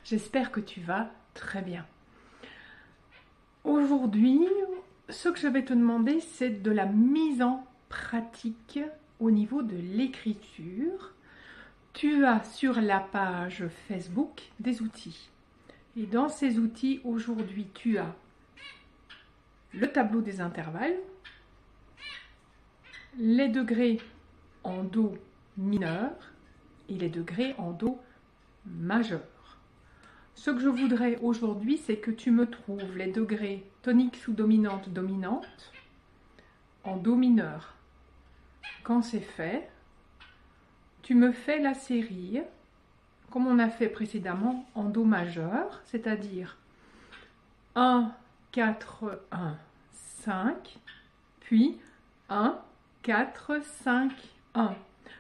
J'espère que tu vas très bien. Aujourd'hui, ce que je vais te demander, c'est de la mise en pratique au niveau de l'écriture. Tu as sur la page Facebook des outils. Et dans ces outils, aujourd'hui, tu as le tableau des intervalles, les degrés en Do mineur et les degrés en Do majeur. Ce que je voudrais aujourd'hui, c'est que tu me trouves les degrés tonique sous dominante, dominante en Do mineur. Quand c'est fait, tu me fais la série comme on a fait précédemment en Do majeur, c'est-à-dire 1, 4, 1, 5, puis 1, 4, 5, 1.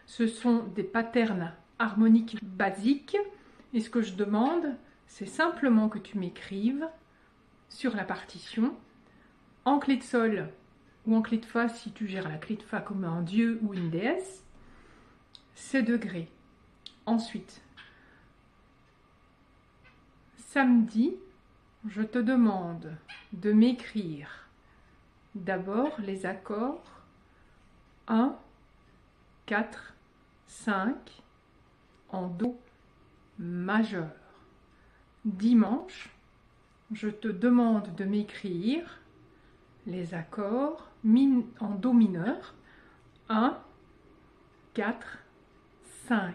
Ce sont des patterns harmoniques basiques et ce que je demande, c'est simplement que tu m'écrives sur la partition en clé de sol ou en clé de fa si tu gères la clé de fa comme un dieu ou une déesse, ces degrés. Ensuite, samedi, je te demande de m'écrire d'abord les accords 1, 4, 5 en Do majeur. Dimanche, je te demande de m'écrire les accords en Do mineur 1, 4, 5.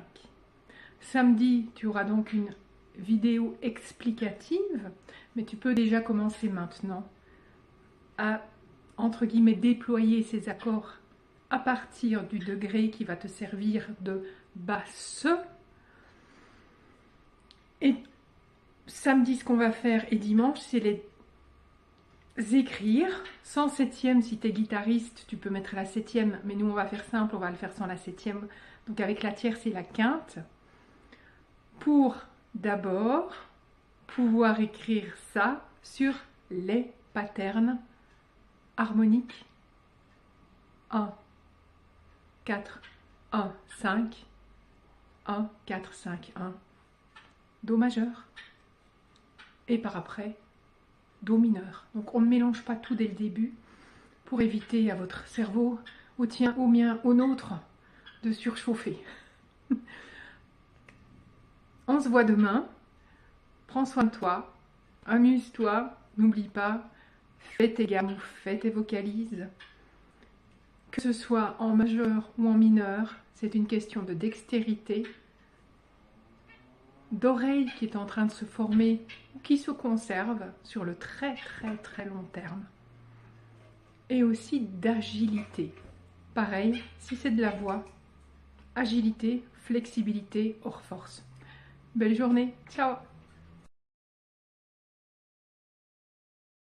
Samedi, tu auras donc une vidéo explicative, mais tu peux déjà commencer maintenant à, entre guillemets, déployer ces accords à partir du degré qui va te servir de basse. Et samedi, ce qu'on va faire, et dimanche, c'est les écrire sans septième. Si tu es guitariste, tu peux mettre la septième, mais nous on va faire simple, on va le faire sans la septième. Donc avec la tierce et la quinte, pour d'abord pouvoir écrire ça sur les patterns harmoniques 1, 4, 1, 5, 1, 4, 5, 1, Do majeur, et par après, Do mineur. Donc on ne mélange pas tout dès le début pour éviter à votre cerveau, au tien, au mien, au nôtre, de surchauffer. On se voit demain. Prends soin de toi, amuse-toi, n'oublie pas, fais tes gammes, fais tes vocalises. Que ce soit en majeur ou en mineur, c'est une question de dextérité, d'oreille qui est en train de se former ou qui se conserve sur le très long terme. Et aussi d'agilité. Pareil, si c'est de la voix, agilité, flexibilité, hors force. Belle journée, ciao!